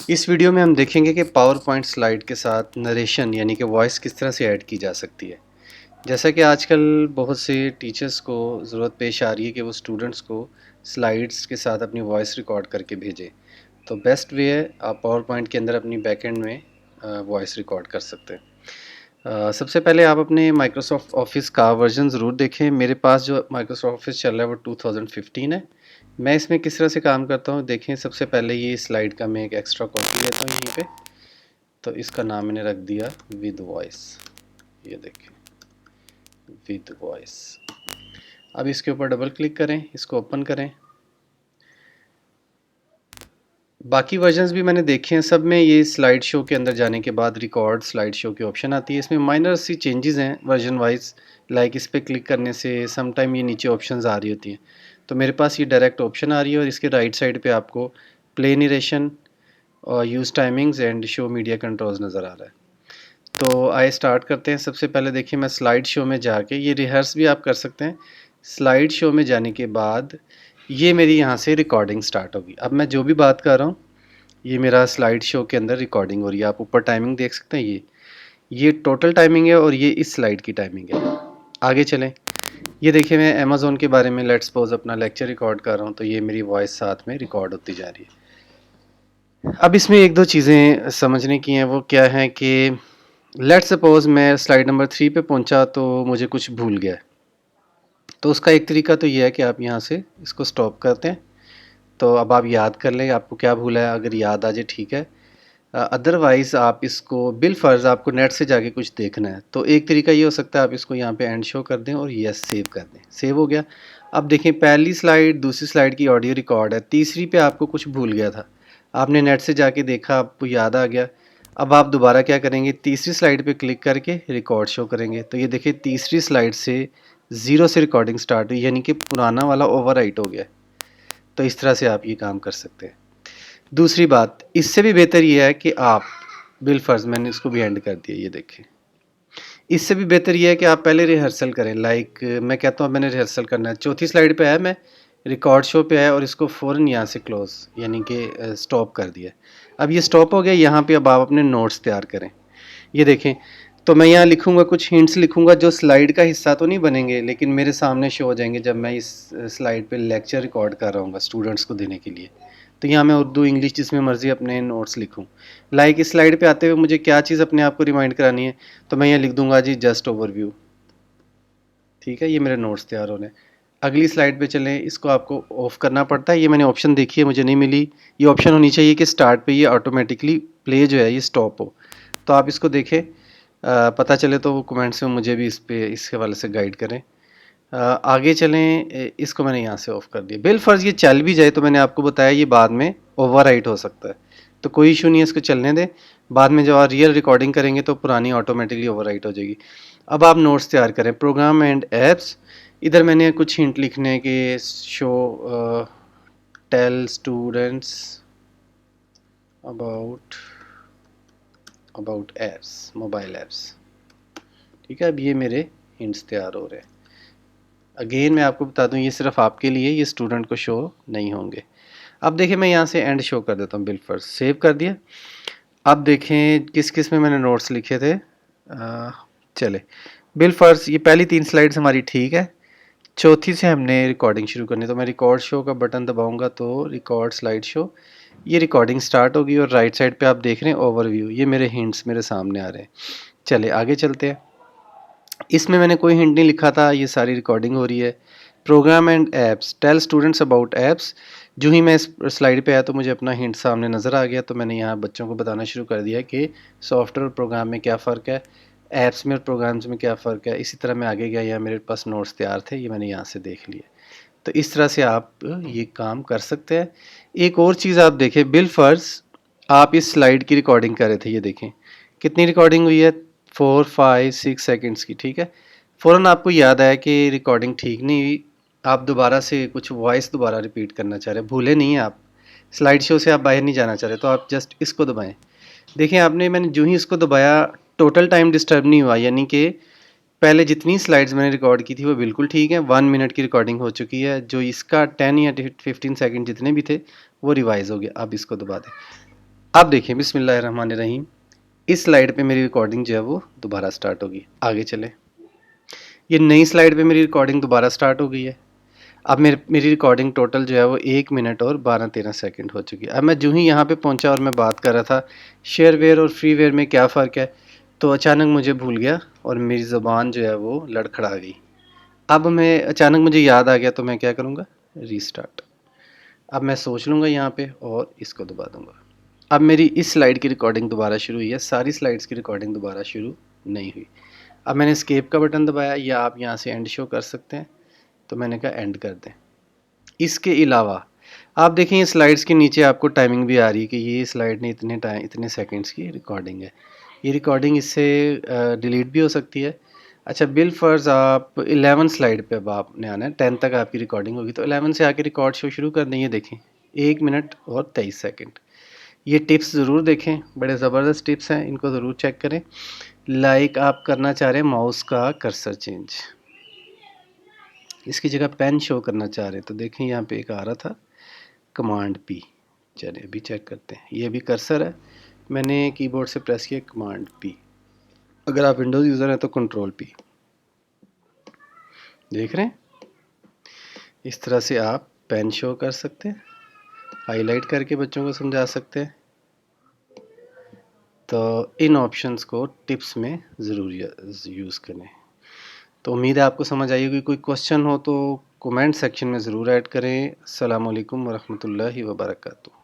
इस वीडियो में हम देखेंगे कि पावर पॉइंट स्लाइड के साथ नरेशन यानी कि वॉइस किस तरह से ऐड की जा सकती है। जैसा कि आजकल बहुत से टीचर्स को ज़रूरत पेश आ रही है कि वो स्टूडेंट्स को स्लाइड्स के साथ अपनी वॉइस रिकॉर्ड करके भेजें। तो बेस्ट वे है, आप पावर पॉइंट के अंदर अपनी बैकएंड में वॉइस रिकॉर्ड कर सकते हैं। सबसे पहले आप अपने माइक्रोसॉफ्ट ऑफिस का वर्जन ज़रूर देखें। मेरे पास जो माइक्रोसॉफ्ट ऑफिस चल रहा है वो 2015 है। मैं इसमें किस तरह से काम करता हूँ देखें। सबसे पहले ये स्लाइड का मैं एक एक्स्ट्रा कॉपी लेता हूँ यहीं पे, तो इसका नाम मैंने रख दिया विद वॉइस। ये देखें, विद वॉइस। अब इसके ऊपर डबल क्लिक करें, इसको ओपन करें। बाकी वर्जन्स भी मैंने देखे हैं, सब में ये स्लाइड शो के अंदर जाने के बाद रिकॉर्ड स्लाइड शो की ऑप्शन आती है। इसमें माइनर सी चेंजेस हैं वर्जन वाइज, लाइक इस पर क्लिक करने से सम टाइम ये नीचे ऑप्शंस आ रही होती हैं। तो मेरे पास ये डायरेक्ट ऑप्शन आ रही है और इसके राइट साइड पे आपको प्ले नरेशन और use timings and show media controls नज़र आ रहा है। तो आइए स्टार्ट करते हैं। सबसे पहले देखिए, मैं स्लाइड शो में जाके, ये रिहर्स भी आप कर सकते हैं। स्लाइड शो में जाने के बाद ये मेरी यहाँ से रिकॉर्डिंग स्टार्ट होगी। अब मैं जो भी बात कर रहा हूँ ये मेरा स्लाइड शो के अंदर रिकॉर्डिंग हो रही है। आप ऊपर टाइमिंग देख सकते हैं, ये टोटल टाइमिंग है और ये इस स्लाइड की टाइमिंग है। आगे चलें। ये देखिए, मैं अमेज़ॉन के बारे में लेट्स सपोज अपना लेक्चर रिकॉर्ड कर रहा हूँ, तो ये मेरी वॉइस साथ में रिकॉर्ड होती जा रही है। अब इसमें एक दो चीज़ें समझने की हैं। वो क्या है कि लेट्स सपोज मैं स्लाइड नंबर 3 पे पहुंचा तो मुझे कुछ भूल गया। तो उसका एक तरीका तो ये है कि आप यहाँ से इसको स्टॉप करते हैं। तो अब आप याद कर लें आपको क्या भूला है, अगर याद आ जाए ठीक है। अदरवाइज़ आप इसको बिल फ़र्ज़ आपको नेट से जाके कुछ देखना है, तो एक तरीका ये हो सकता है आप इसको यहाँ पे एंड शो कर दें और यस सेव कर दें। सेव हो गया। अब देखें, पहली स्लाइड दूसरी स्लाइड की ऑडियो रिकॉर्ड है, तीसरी पे आपको कुछ भूल गया था, आपने नेट से जाके देखा, आपको याद आ गया। अब आप दोबारा क्या करेंगे, तीसरी स्लाइड पे क्लिक करके रिकॉर्ड शो करेंगे। तो ये देखिए, तीसरी स्लाइड से ज़ीरो से रिकॉर्डिंग स्टार्ट हुई, यानी कि पुराना वाला ओवर राइट हो गया। तो इस तरह से आप ये काम कर सकते हैं। दूसरी बात, इससे भी बेहतर ये है कि आप बिल फ़र्ज़, मैंने इसको भी एंड कर दिया, ये देखें। इससे भी बेहतर ये है कि आप पहले रिहर्सल करें। लाइक मैं कहता हूँ मैंने रिहर्सल करना है, चौथी स्लाइड पे आया मैं, रिकॉर्ड शो पे आया और इसको फ़ौरन यहाँ से क्लोज़ यानी कि स्टॉप कर दिया। अब ये स्टॉप हो गया। यहाँ पे अब आप अपने नोट्स तैयार करें। ये देखें, तो मैं यहाँ लिखूँगा, कुछ हिंट्स लिखूँगा जो स्लाइड का हिस्सा तो नहीं बनेंगे, लेकिन मेरे सामने शो हो जाएंगे जब मैं इस स्लाइड पे लेक्चर रिकॉर्ड कर रहा हूँ स्टूडेंट्स को देने के लिए। तो यहाँ मैं उर्दू इंग्लिश जिसमें मर्ज़ी अपने नोट्स लिखूँ। लाइक इस स्लाइड पे आते हुए मुझे क्या चीज़ अपने आप को रिमाइंड करानी है, तो मैं यहाँ लिख दूँगा जी जस्ट ओवरव्यू। ठीक है, ये मेरे नोट्स तैयार हो रहे हैं। अगली स्लाइड पे चलें। इसको आपको ऑफ़ करना पड़ता है, ये मैंने ऑप्शन देखी है, मुझे नहीं मिली। ये ऑप्शन होनी चाहिए कि स्टार्ट पे ये ऑटोमेटिकली प्ले जो है ये स्टॉप हो। तो आप इसको देखें, पता चले तो वो कमेंट्स में मुझे भी इस हवाले से गाइड करें। आगे चलें। इसको मैंने यहाँ से ऑफ़ कर दिया। बिल फ़र्ज़ ये चल भी जाए तो मैंने आपको बताया ये बाद में ओवरराइट हो सकता है, तो कोई इशू नहीं है, इसको चलने दें। बाद में जब आप रियल रिकॉर्डिंग करेंगे तो पुरानी ऑटोमेटिकली ओवरराइट हो जाएगी। अब आप नोट्स तैयार करें। प्रोग्राम एंड एप्स, इधर मैंने कुछ हिंट लिखने के, show tell students about apps, mobile apps. ठीक है, अब ये मेरे हिंट्स तैयार हो रहे हैं। अगेन मैं आपको बता दूं, ये सिर्फ आपके लिए, ये स्टूडेंट को शो नहीं होंगे। अब देखिए, मैं यहाँ से एंड शो कर देता हूँ। बिल फर्स्ट सेव कर दिया। अब देखें किस किस में मैंने नोट्स लिखे थे। चले, बिल फर्स्ट ये पहली 3 स्लाइड्स हमारी ठीक है। चौथी से हमने रिकॉर्डिंग शुरू करनी, तो मैं रिकॉर्ड शो का बटन दबाऊंगा तो रिकॉर्ड स्लाइड शो, ये रिकॉर्डिंग स्टार्ट होगी और राइट साइड पे आप देख रहे हैं ओवरव्यू, ये मेरे हिंट्स मेरे सामने आ रहे हैं। चले आगे चलते हैं। इसमें मैंने कोई हिंट नहीं लिखा था, ये सारी रिकॉर्डिंग हो रही है। Program and apps, tell students about apps, जो ही मैं इस स्लाइड पे आया तो मुझे अपना हिंट सामने नज़र आ गया, तो मैंने यहाँ बच्चों को बताना शुरू कर दिया कि सॉफ्टवेयर और प्रोग्राम में क्या फ़र्क है, ऐप्स में और प्रोग्राम्स में क्या फ़र्क है। इसी तरह मैं आगे गया, यहाँ मेरे पास नोट्स तैयार थे, ये मैंने यहाँ से देख लिए। तो इस तरह से आप ये काम कर सकते हैं। एक और चीज़ आप देखें, बिल फ़र्ज़ आप इस स्लाइड की रिकॉर्डिंग कर रहे थे, ये देखें कितनी रिकॉर्डिंग हुई है, 4, 5, 6 सेकंड्स की। ठीक है, फ़ौरन आपको याद आया कि रिकॉर्डिंग ठीक नहीं हुई, आप दोबारा से कुछ वॉइस दोबारा रिपीट करना चाह रहे हैं, भूले नहीं हैं आप, स्लाइड शो से आप बाहर नहीं जाना चाह रहे, तो आप जस्ट इसको दबाएं। देखें आपने, मैंने जो ही इसको दबाया टोटल टाइम डिस्टर्ब नहीं हुआ, यानी कि पहले जितनी स्लाइड्स मैंने रिकॉर्ड की थी वो बिल्कुल ठीक है। 1 मिनट की रिकॉर्डिंग हो चुकी है, जो इसका 10 या 15 सेकंड जितने भी थे वो रिवाइज हो गया। अब इसको दबा दें। अब देखिए बिस्मिल्लाहिर्रहमानिर्रहीम, इस स्लाइड पे मेरी रिकॉर्डिंग जो है वो दोबारा स्टार्ट होगी। आगे चले, ये नई स्लाइड पे मेरी रिकॉर्डिंग दोबारा स्टार्ट हो गई है। अब मेरी रिकॉर्डिंग टोटल जो है वो 1 मिनट और 12-13 सेकंड हो चुकी है। अब मैं जो ही यहाँ पे पहुँचा और मैं बात कर रहा था शेयरवेयर और फ्रीवेयर में क्या फ़र्क है, तो अचानक मुझे भूल गया और मेरी ज़ुबान जो है वो लड़खड़ा गई। अब मैं अचानक मुझे याद आ गया तो मैं क्या करूँगा, रीस्टार्ट। अब मैं सोच लूँगा यहाँ पे और इसको दबा दूँगा। अब मेरी इस स्लाइड की रिकॉर्डिंग दोबारा शुरू हुई है, सारी स्लाइड्स की रिकॉर्डिंग दोबारा शुरू नहीं हुई। अब मैंने एस्केप का बटन दबाया, या आप यहाँ से एंड शो कर सकते हैं, तो मैंने कहा एंड कर दें। इसके अलावा आप देखें ये स्लाइड्स के नीचे आपको टाइमिंग भी आ रही है कि ये स्लाइड ने इतने सेकंड्स की रिकॉर्डिंग है। ये रिकॉर्डिंग इससे डिलीट भी हो सकती है। अच्छा, बिल फ़र्ज़ आप 11 स्लाइड पे अब आपने आना है, 10 तक आपकी रिकॉर्डिंग होगी, तो 11 से आके रिकॉर्ड शो शुरू कर दें। ये देखें 1 मिनट और 23 सेकंड। ये टिप्स ज़रूर देखें, बड़े ज़बरदस्त टिप्स हैं, इनको ज़रूर चेक करें। लाइक आप करना चाह रहे हैं माउस का कर्सर चेंज, इसकी जगह पेन शो करना चाह रहे हैं, तो देखें यहाँ पे एक आ रहा था कमांड पी। चलिए अभी चेक करते हैं, ये अभी कर्सर है, मैंने कीबोर्ड से प्रेस किया कमांड पी। अगर आप विंडोज़ यूज़र हैं तो कंट्रोल पी। देख रहे हैं, इस तरह से आप पेन शो कर सकते हैं, हाईलाइट करके बच्चों को समझा सकते हैं। तो इन ऑप्शंस को टिप्स में ज़रूर यूज़ करें। तो उम्मीद है आपको समझ आई होगी। कोई क्वेश्चन हो तो कमेंट सेक्शन में ज़रूर ऐड करें। अस्सलाम वालेकुम वरहमतुल्लाहि वबरकातुहू।